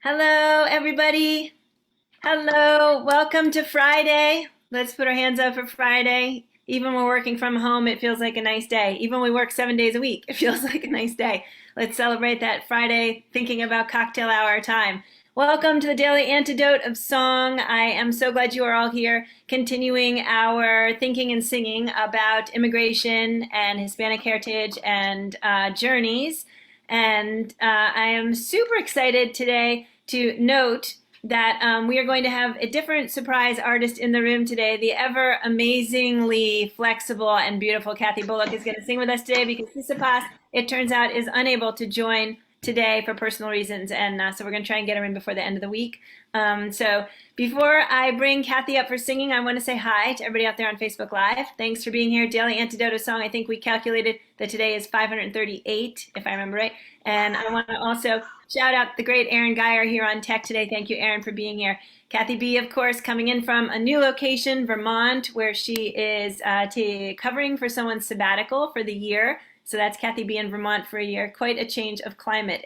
Hello, everybody. Hello, welcome to Friday. Let's put our hands up for Friday. Even when we're working from home, it feels like a nice day. Even when we work 7 days a week, it feels like a nice day. Let's celebrate that Friday thinking about cocktail hour time. Welcome to the Daily Antidote of Song. I am so glad you are all here, continuing our thinking and singing about immigration and Hispanic heritage and journeys. And I am super excited today to note that we are going to have a different surprise artist in the room today. The ever amazingly flexible and beautiful Kathy Bullock is going to sing with us today because Sissipas, it turns out, is unable to join today for personal reasons. And so we're going to try and get her in before the end of the week. So before I bring Kathy up for singing, I want to say hi to everybody out there on Facebook Live. Thanks for being here. Daily Antidote of Song. I think we calculated that today is 538, if I remember right. And I want to also shout out the great Aaron Geyer here on tech today. Thank you, Aaron, for being here. Kathy B, of course, coming in from a new location, Vermont, where she is covering for someone's sabbatical for the year. So that's Kathy B in Vermont for a year. Quite a change of climate,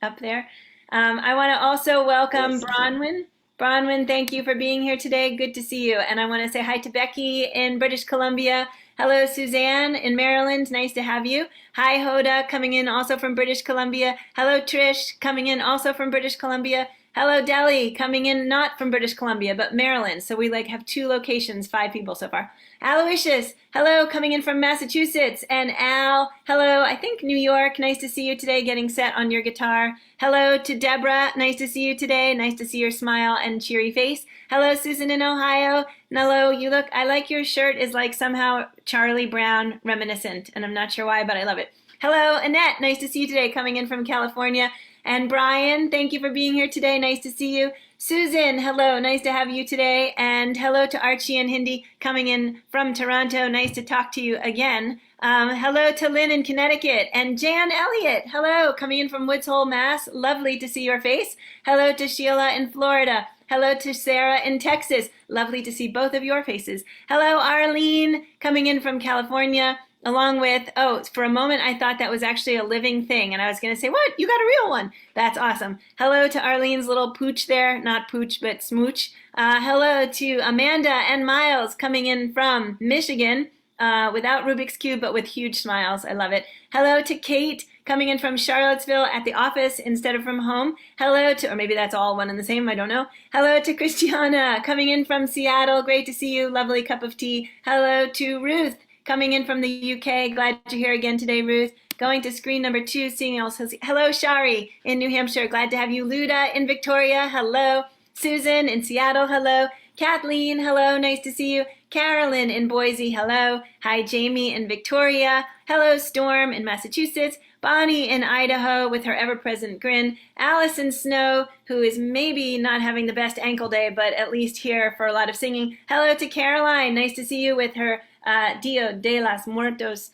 up there. I want to also welcome Bronwyn. Bronwyn, thank you for being here today. Good to see you. And I want to say hi to Becky in British Columbia. Hello, Suzanne in Maryland. Nice to have you. Hi, Hoda, coming in also from British Columbia. Hello, Trish, coming in also from British Columbia. Hello, Deli, coming in not from British Columbia, but Maryland. So we have 2 locations, 5 people so far. Aloysius, hello, coming in from Massachusetts. And Al, hello, I think New York. Nice to see you today, getting set on your guitar. Hello to Deborah, nice to see you today. Nice to see your smile and cheery face. Hello, Susan in Ohio. Hello, I like your shirt is like somehow Charlie Brown reminiscent, and I'm not sure why, but I love it. Hello, Annette, nice to see you today, coming in from California. And Brian, thank you for being here today. Nice to see you. Susan, hello. Nice to have you today. And hello to Archie and Hindi coming in from Toronto. Nice to talk to you again. Hello to Lynn in Connecticut. And Jan Elliott, hello. Coming in from Woods Hole, Mass. Lovely to see your face. Hello to Sheila in Florida. Hello to Sarah in Texas. Lovely to see both of your faces. Hello, Arlene, coming in from California. Along with, for a moment I thought that was actually a living thing, and I was going to say, what? You got a real one. That's awesome. Hello to Arlene's little pooch there. Not pooch, but smooch. Hello to Amanda and Miles coming in from Michigan, without Rubik's Cube, but with huge smiles. I love it. Hello to Kate coming in from Charlottesville at the office instead of from home. Hello to, or maybe that's all one and the same, I don't know. Hello to Christiana coming in from Seattle. Great to see you. Lovely cup of tea. Hello to Ruth coming in from the UK. Glad you're here again today, Ruth. Going to screen number 2, seeing also. Hello, Shari in New Hampshire. Glad to have you. Luda in Victoria. Hello. Susan in Seattle. Hello. Kathleen. Hello. Nice to see you. Carolyn in Boise. Hello. Hi, Jamie in Victoria. Hello, Storm in Massachusetts. Bonnie in Idaho with her ever-present grin. Allison Snow, who is maybe not having the best ankle day, but at least here for a lot of singing. Hello to Caroline. Nice to see you with her Dia de los Muertos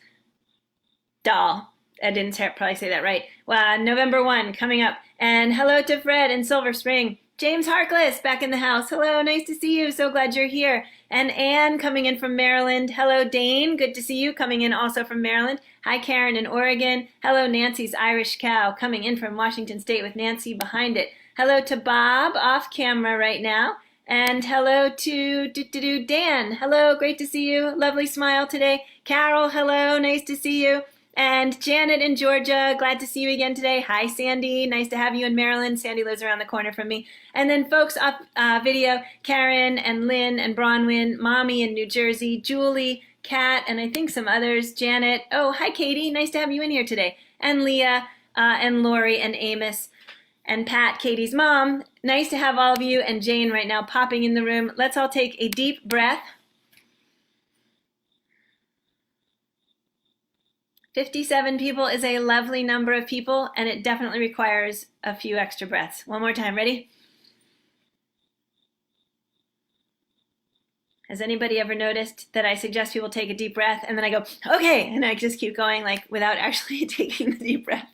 doll. I didn't probably say that right. November 1 coming up. And hello to Fred in Silver Spring. James Harkless back in the house. Hello, nice to see you. So glad you're here. And Anne coming in from Maryland. Hello, Dane. Good to see you coming in also from Maryland. Hi, Karen in Oregon. Hello, Nancy's Irish Cow coming in from Washington State with Nancy behind it. Hello to Bob off camera right now. And hello to Dan. Hello, great to see you. Lovely smile today. Carol, hello, nice to see you. And Janet in Georgia, glad to see you again today. Hi, Sandy, nice to have you in Maryland. Sandy lives around the corner from me. And then folks up video, Karen and Lynn and Bronwyn, Mommy in New Jersey, Julie, Kat, and I think some others, Janet. Oh, hi, Katie, nice to have you in here today. And Leah and Lori and Amos. And Pat, Katie's mom. Nice to have all of you, and Jane right now popping in the room. Let's all take a deep breath. 57 people is a lovely number of people, and it definitely requires a few extra breaths. One more time, ready? Has anybody ever noticed that I suggest people take a deep breath, and then I go, okay, and I just keep going without actually taking the deep breath?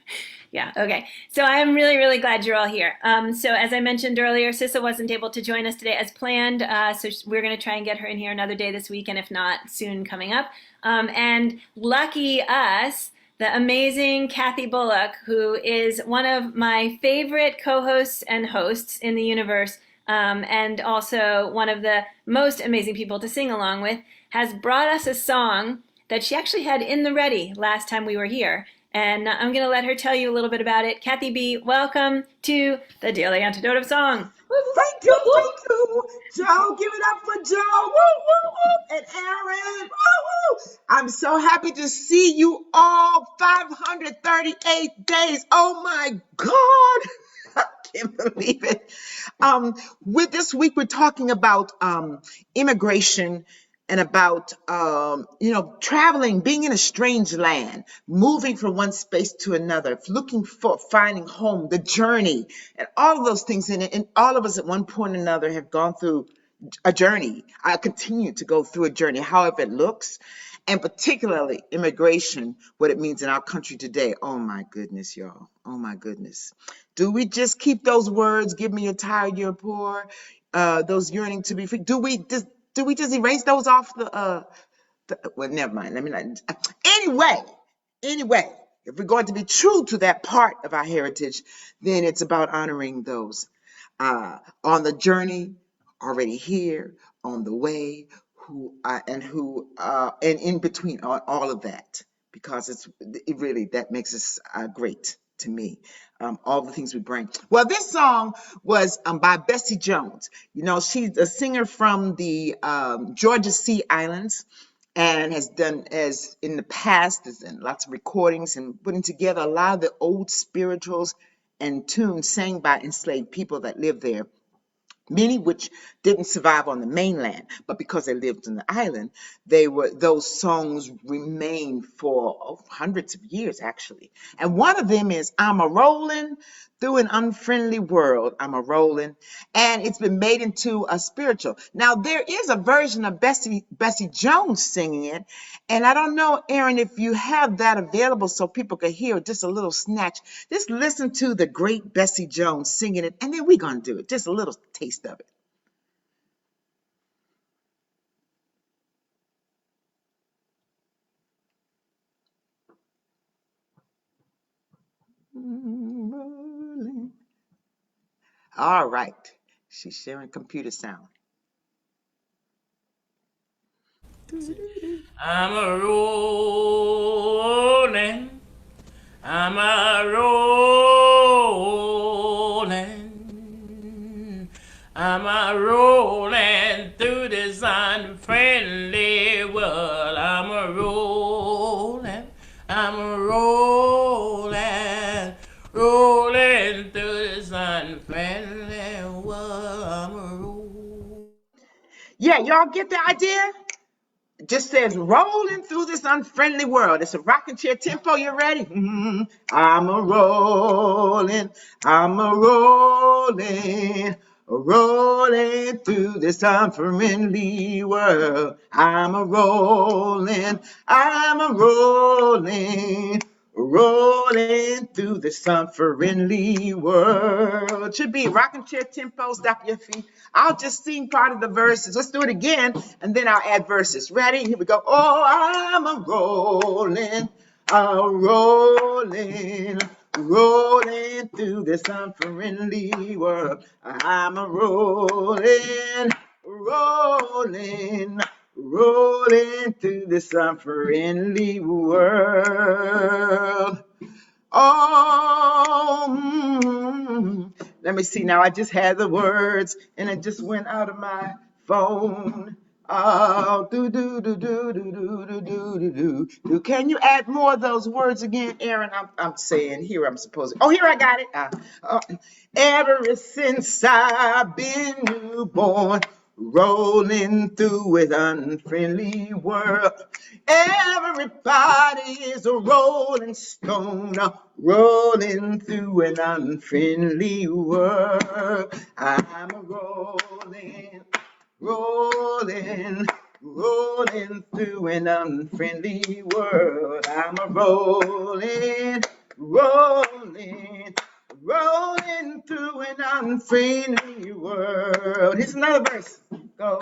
Yeah, okay. So I'm really, really glad you're all here. So as I mentioned earlier, Sissa wasn't able to join us today as planned, so we're going to try and get her in here another day this week, and if not, soon coming up. And lucky us, the amazing Kathy Bullock, who is one of my favorite co-hosts and hosts in the universe, and also one of the most amazing people to sing along with, has brought us a song that she actually had in the ready last time we were here. And I'm going to let her tell you a little bit about it. Kathy B., welcome to the Daily Antidote of Song. Thank you, Joe. Give it up for Joe. Woo, woo, woo. And Aaron. Woo, woo. I'm so happy to see you all 538 days. Oh my God. I can't believe it. With this week, we're talking about immigration and about traveling, being in a strange land, moving from one space to another, looking for finding home, the journey, and all of those things in it. And all of us at one point or another have gone through a journey. I continue to go through a journey, however it looks, and particularly immigration, what it means in our country today. Oh my goodness, y'all. Oh my goodness. Do we just keep those words, give me a tired, you're poor, those yearning to be free? Do we just erase those off well, never mind. Let me not. Anyway, if we're going to be true to that part of our heritage, then it's about honoring those on the journey, already here, on the way, and in between, all of that, because it really, that makes us great to me. All the things we bring. Well, this song was by Bessie Jones. You know, she's a singer from the Georgia Sea Islands, and has done, as in the past, has done lots of recordings and putting together a lot of the old spirituals and tunes sang by enslaved people that lived there, many which didn't survive on the mainland, but because they lived on the island, those songs remained for hundreds of years, actually. And one of them is I'm a Rollin' through an unfriendly world. I'm a Rollin', and it's been made into a spiritual. Now there is a version of Bessie Jones singing it, and I don't know, Aaron, if you have that available so people could hear just a little snatch. Just listen to the great Bessie Jones singing it, and then we're gonna do it. Just a little taste of it. All right. She's sharing computer sound. I'm a rolling, I'm a rolling, I'm a rolling through this unfriendly world. I'm a rolling, I'm a rolling, rolling through this unfriendly world. I'm a rolling. Yeah, y'all get the idea? It just says rolling through this unfriendly world. It's a rocking chair tempo. You ready? I'm a rolling, I'm a rolling, rolling through this unfriendly world. I'm a rolling, I'm a rolling, rolling through this unfriendly world. Should be rocking chair tempo. Stop your feet. I'll just sing part of the verses. Let's do it again, and then I'll add verses. Ready? Here we go. Oh, I'm a rolling, rolling through this unfriendly world. I'm a rolling, through this unfriendly world. Oh, let me see now. I just had the words and it just went out of my phone. Oh, do do do do do do do do do do. Can you add more of those words again, Aaron? I'm saying here. I'm supposed. Oh, here I got it. Ever since I've been newborn, rolling through an unfriendly world. Everybody is a rolling stone, rolling through an unfriendly world. I'm a rolling through an unfriendly world. I'm a rolling through an unfriendly world. Here's another verse. Goes,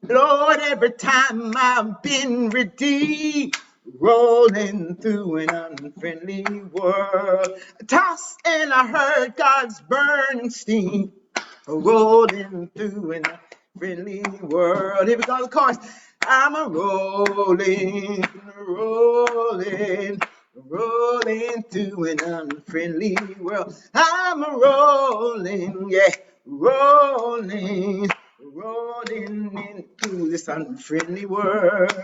Lord, every time I've been redeemed, rolling through an unfriendly world. Tossed and I heard God's burning steam, rolling through an unfriendly world. Here we go, the chorus. I'm a rolling, rolling, rolling through an unfriendly world. I'm a rolling, yeah, rolling, rolling into this unfriendly world.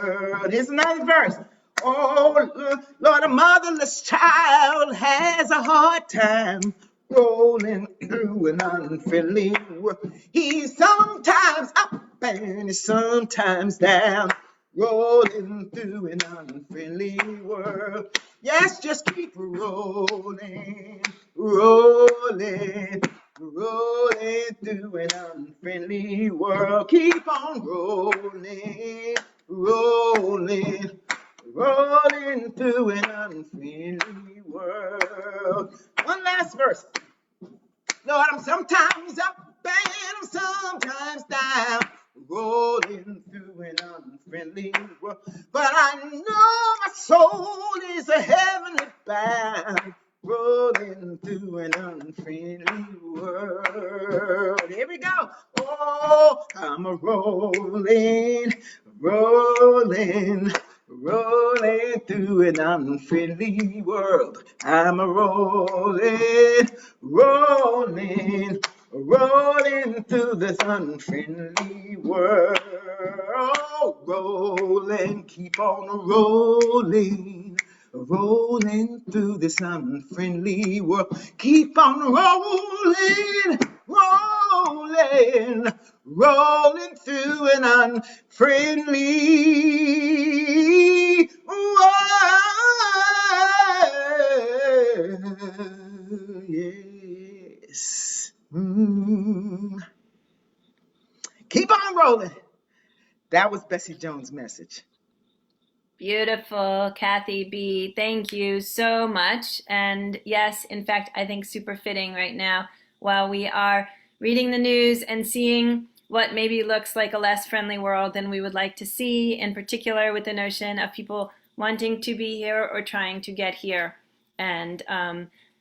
Here's another verse. Oh, Lord, a motherless child has a hard time rolling through an unfriendly world. He's sometimes up and he's sometimes down, rolling through an unfriendly world. Yes, just keep rolling, rolling, rolling through an unfriendly world. Keep on rolling, rolling, rolling through an unfriendly world. One last verse. Lord, I'm sometimes up and I'm sometimes down, rolling through an unfriendly world. But I know my soul is a heavenly bound, rolling through an unfriendly world. Here we go. Oh, I'm a rolling, rolling, rolling through an unfriendly world. I'm a rolling, rolling, rolling through this unfriendly world. Rolling, keep on rolling, rolling through this unfriendly world. Keep on rolling, rolling, rolling through an unfriendly world. Yes. Keep on rolling. That was Bessie Jones' message. Beautiful, Kathy B. Thank you so much. And yes, in fact, I think super fitting right now while we are reading the news and seeing what maybe looks like a less friendly world than we would like to see, in particular with the notion of people wanting to be here or trying to get here. And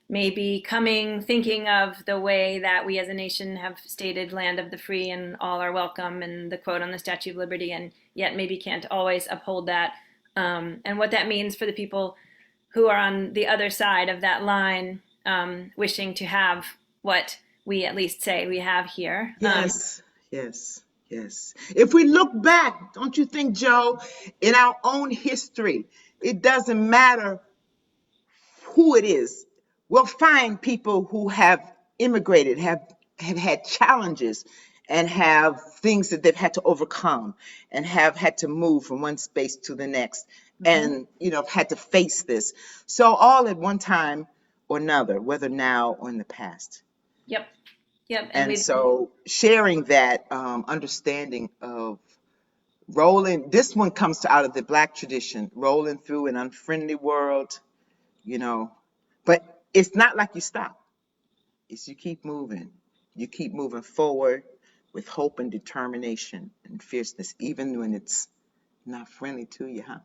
maybe thinking of the way that we as a nation have stated land of the free and all are welcome and the quote on the Statue of Liberty, and yet maybe can't always uphold that. And what that means for the people who are on the other side of that line, wishing to have what we at least say we have here. Yes, yes, yes. If we look back, don't you think, Joe, in our own history, it doesn't matter who it is. We'll find people who have immigrated, have had challenges, and have things that they've had to overcome, and have had to move from one space to the next, and had to face this. So all at one time or another, whether now or in the past. Yep. And so sharing that understanding of rolling, this one comes out of the Black tradition, rolling through an unfriendly world, but it's not like you stop. It's you keep moving. You keep moving forward with hope and determination and fierceness, even when it's not friendly to you, huh?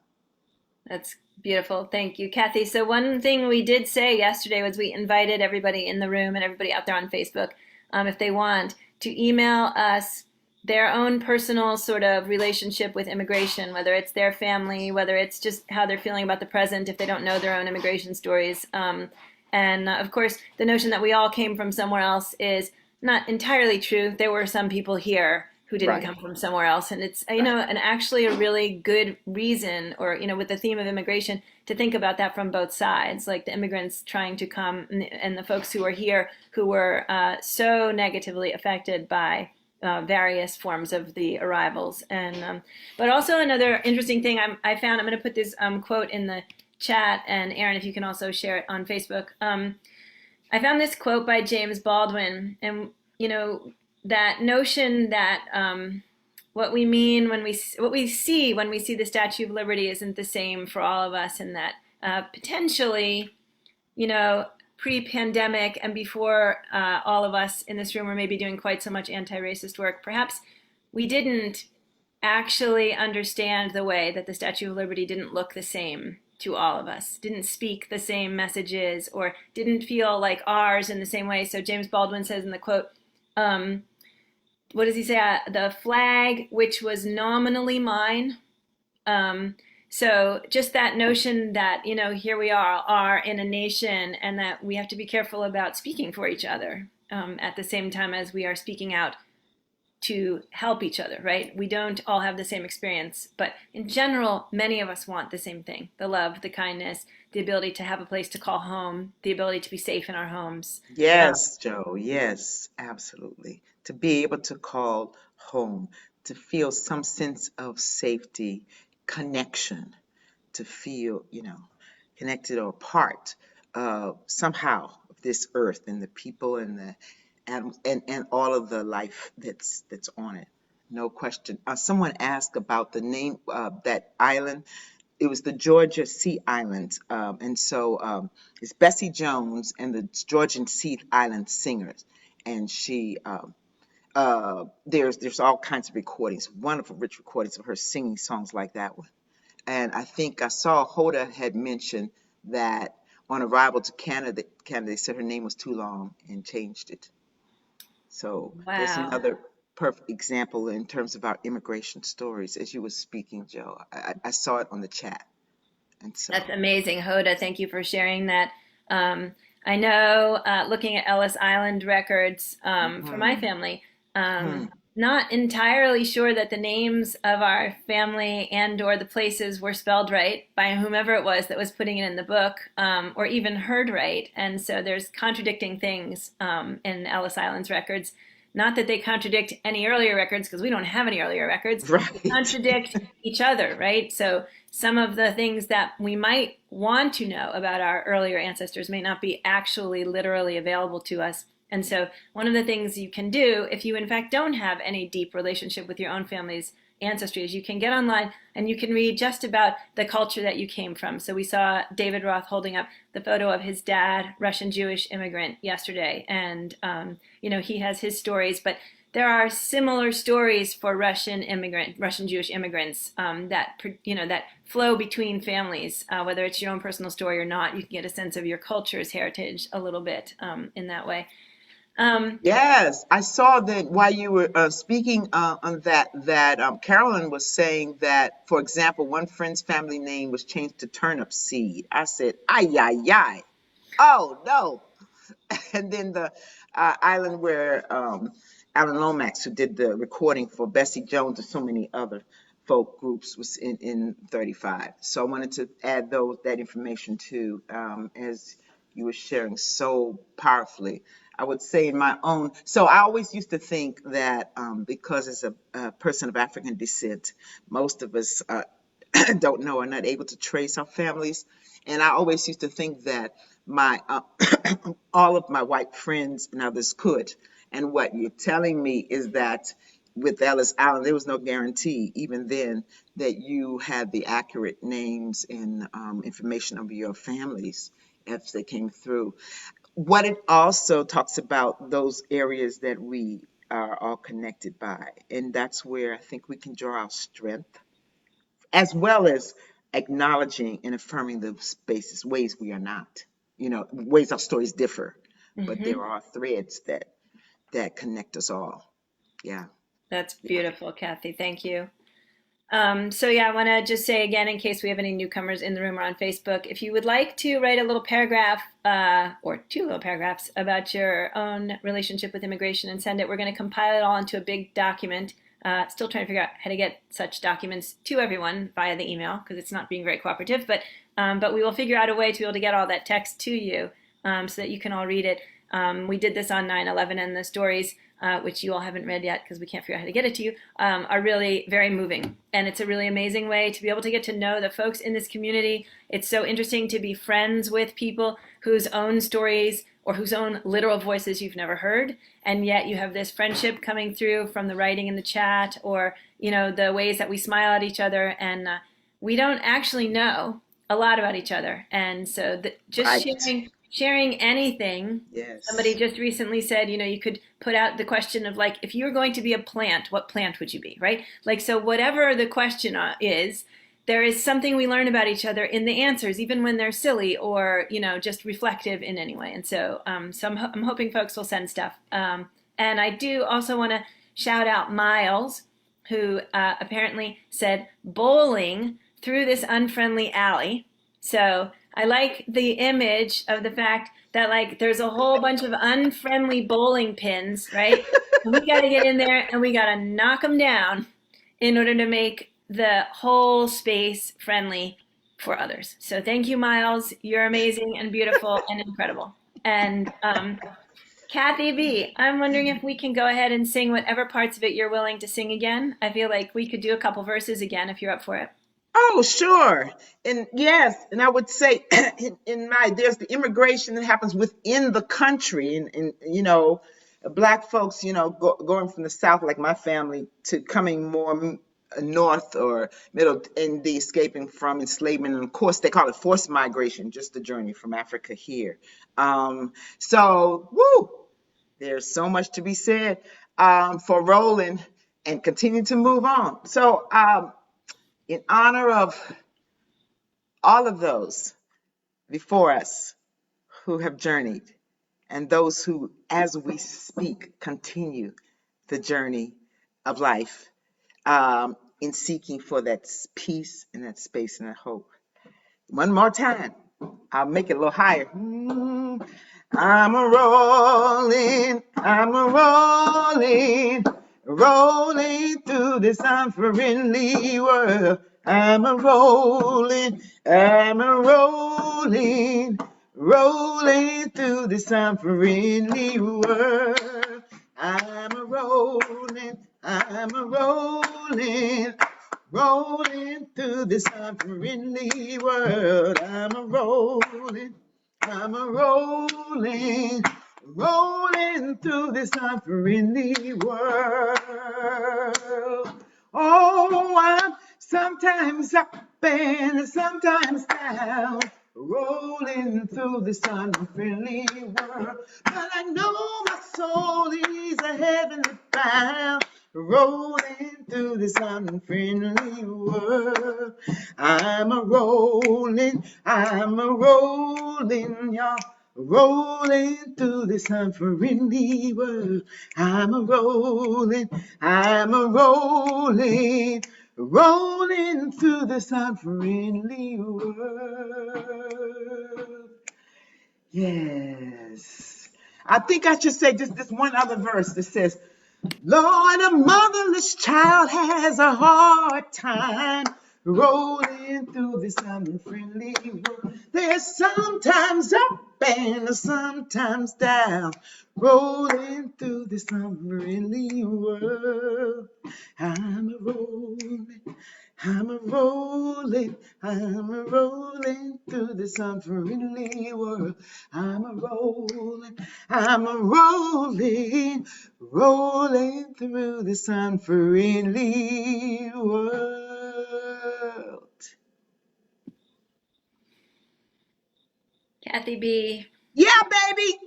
That's beautiful. Thank you, Kathy. So one thing we did say yesterday was we invited everybody in the room and everybody out there on Facebook, if they want, to email us their own personal sort of relationship with immigration, whether it's their family, whether it's just how they're feeling about the present, if they don't know their own immigration stories. And of course, the notion that we all came from somewhere else is not entirely true. There were some people here who didn't come from somewhere else. And it's, and actually a really good reason, or, with the theme of immigration, to think about that from both sides, like the immigrants trying to come and the folks who are here who were so negatively affected by various forms of the arrivals. And but also another interesting thing I found, I'm going to put this quote in the chat, and Aaron, if you can also share it on Facebook. I found this quote by James Baldwin, and that notion that what we mean when we see the Statue of Liberty isn't the same for all of us, and that potentially, pre-pandemic and before all of us in this room were maybe doing quite so much anti-racist work, perhaps we didn't actually understand the way that the Statue of Liberty didn't look the same to all of us, didn't speak the same messages, or didn't feel like ours in the same way. So James Baldwin says in the quote, what does he say? The flag, which was nominally mine. So just that notion that, here we are in a nation, and that we have to be careful about speaking for each other at the same time as we are speaking out to help each other, right? We don't all have the same experience, but in general, many of us want the same thing: the love, the kindness, the ability to have a place to call home, the ability to be safe in our homes. Yes, Joe. Yes, absolutely. To be able to call home, to feel some sense of safety, connection, to feel, connected or part somehow of this earth and the people and the and all of the life that's on it. No question. Someone asked about the name that island. It was the Georgia Sea Islands, and so it's Bessie Jones and the Georgian Sea Island Singers, and there's all kinds of recordings, wonderful rich recordings of her singing songs like that one. And I think I saw Hoda had mentioned that on arrival to Canada, they said her name was too long and changed it. So there's Wow. another perfect example in terms of our immigration stories. As you were speaking, Joe, I saw it on the chat. And so, That's amazing, Hoda. Thank you for sharing that. I know, looking at Ellis Island records for my mhm, family, mhm. not entirely sure that the names of our family and or the places were spelled right by whomever it was that was putting it in the book, or even heard right. And so there's contradicting things in Ellis Island's records. Not that they contradict any earlier records, because we don't have any earlier records. They Right. contradict each other, right? So some of the things that we might want to know about our earlier ancestors may not be actually literally available to us. And so one of the things you can do, if you in fact don't have any deep relationship with your own family's ancestry, is you can get online and you can read just about the culture that you came from. So we saw David Roth holding up the photo of his dad, Russian Jewish immigrant, yesterday. And, he has his stories, but there are similar stories for Russian Jewish immigrants, that flow between families. Whether it's your own personal story or not, you can get a sense of your culture's heritage a little bit in that way. Um, Yes, I saw that while you were speaking on that Carolyn was saying that, for example, one friend's family name was changed to turnip seed. I said, ay, ay, ay. Oh, no. And then the island where Alan Lomax, who did the recording for Bessie Jones and so many other folk groups, was in 35. So I wanted to add that information too, as you were sharing so powerfully. I would say in my own, so I always used to think that because as a person of African descent, most of us don't know, are not able to trace our families. And I always used to think that my all of my white friends and others could. And what you're telling me is that with Ellis Island, there was no guarantee, even then, that you had the accurate names and information of your families as they came through. What it also talks about those areas that we are all connected by, and that's where I think we can draw our strength, as well as acknowledging and affirming the spaces, ways we are not, ways our stories differ, but there mhm. are threads that connect us all. Yeah, That's yeah. beautiful, Kathy. Thank you. So yeah, I want to just say again, in case we have any newcomers in the room or on Facebook, if you would like to write a little paragraph or two little paragraphs about your own relationship with immigration and send it, we're going to compile it all into a big document. Still trying to figure out how to get such documents to everyone via the email because it's not being very cooperative, but we will figure out a way to be able to get all that text to you so that you can all read it. We did this on 9/11, and the stories, which you all haven't read yet because we can't figure out how to get it to you, are really very moving. And it's a really amazing way to be able to get to know the folks in this community. It's so interesting to be friends with people whose own stories or whose own literal voices you've never heard. And yet you have this friendship coming through from the writing in the chat, or, the ways that we smile at each other. And we don't actually know a lot about each other. And so just Right. sharing sharing anything. Somebody Yes. just recently said, you could put out the question of like, if you were going to be a plant, what plant would you be, right? Like, so whatever the question is, there is something we learn about each other in the answers, even when they're silly or, just reflective in any way. And so, I'm hoping folks will send stuff. And I do also want to shout out Miles, who apparently said bowling through this unfriendly alley. So I like the image of the fact that like there's a whole bunch of unfriendly bowling pins, right? And we got to get in there and we got to knock them down in order to make the whole space friendly for others. So thank you, Miles. You're amazing and beautiful and incredible. And Kathy B, I'm wondering if we can go ahead and sing whatever parts of it you're willing to sing again. I feel like we could do a couple verses again if you're up for it. Oh, sure. And yes, and I would say there's the immigration that happens within the country, and black folks, going from the South, like my family, to coming more north or middle, and the escaping from enslavement. And of course, they call it forced migration, just the journey from Africa here. So, woo, there's so much to be said for Rollin and continue to move on. So, in honor of all of those before us who have journeyed, and those who, as we speak, continue the journey of life in seeking for that peace and that space and that hope. One more time. I'll make it a little higher. I'm rolling through this unfriendly world. I'm rolling through this unfriendly world. Rolling through this unfriendly world. Rolling through this unfriendly world. Oh, I'm sometimes up and sometimes down, rolling through this unfriendly world. But I know my soul is a heavenly bound, rolling through this unfriendly world. I'm a rolling, y'all. Rolling through this unfriendly world. I'm a rolling, rolling through this unfriendly world. Yes. I think I should say just this one other verse that says, Lord, a motherless child has a hard time rolling through this unfriendly world. They're sometimes up and sometimes down, rolling through this unfriendly world. I'm a rolling through this unfriendly world. I'm a rolling through this unfriendly world. Kathy B. Yeah, baby.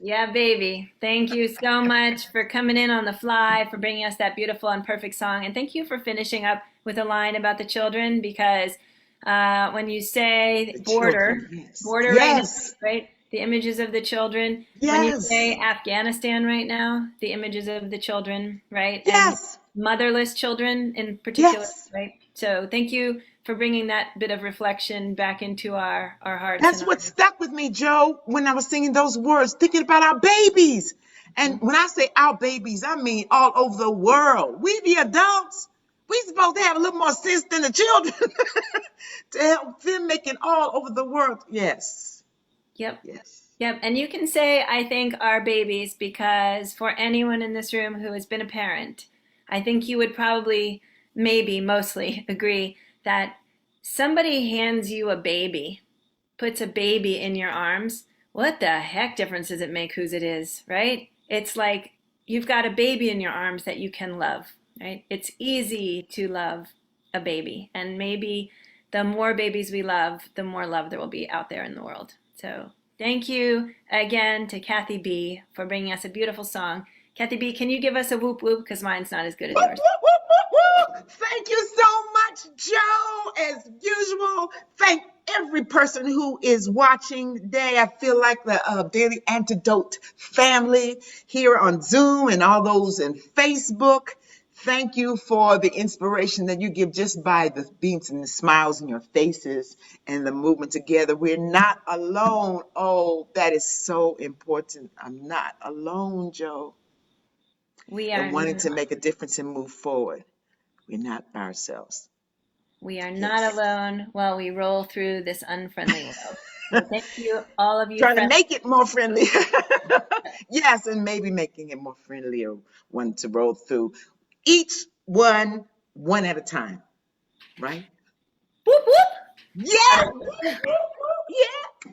Yeah, baby. Thank you so much for coming in on the fly, for bringing us that beautiful and perfect song. And thank you for finishing up with a line about the children, because when you say The border, children, yes. border Yes. right? The images of the children. Yes. When you say Afghanistan right now, the images of the children, right? Yes. And motherless children in particular, Yes. right? So thank you for bringing that bit of reflection back into our hearts. That's and what stuck with me, Joe, when I was singing those words, thinking about our babies. And when I say our babies, I mean all over the world. We the adults, we supposed to have a little more sense than the children to help them make it all over the world. Yes. Yep. Yes. Yep. And you can say, I think, our babies, because for anyone in this room who has been a parent, I think you would probably, maybe mostly agree that somebody hands you a baby, puts a baby in your arms. What the heck difference does it make whose it is, right? It's like you've got a baby in your arms that you can love, right? It's easy to love a baby. And maybe the more babies we love, the more love there will be out there in the world. So Thank you again to Kathy B for bringing us a beautiful song. Kathy B, can you give us a whoop whoop? Because mine's not as good as Whoop, yours. whoop, whoop, whoop, whoop. Thank you so much, Joe. As usual, thank every person who is watching today. I feel like the Daily Antidote family here on Zoom and all those in Facebook. Thank you for the inspiration that you give just by the beams and the smiles in your faces and the movement together. We're not alone. Oh, that is so important. I'm not alone, Joe. We And are wanting to not, make a difference and move forward. We're not by ourselves. we are not Yes. alone while we roll through this unfriendly world. So thank you, all of you Trying to friends. make it more friendly. Yes, and maybe making it more friendlier one to roll through. Each one at a time, right? Whoop whoop. Yeah. All Woo, woo, woo. Yeah.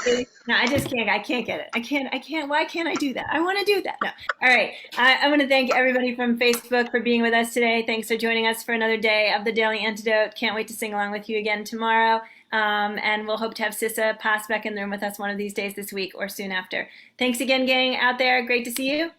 Yeah. right. No, I can't get it. I can't. Why can't I do that? I want to do that. No. All right. I want to thank everybody from Facebook for being with us today. Thanks for joining us for another day of the Daily Antidote. Can't wait to sing along with you again tomorrow. And we'll hope to have Sissa pass back in the room with us one of these days this week or soon after. Thanks again, gang out there. Great to see you.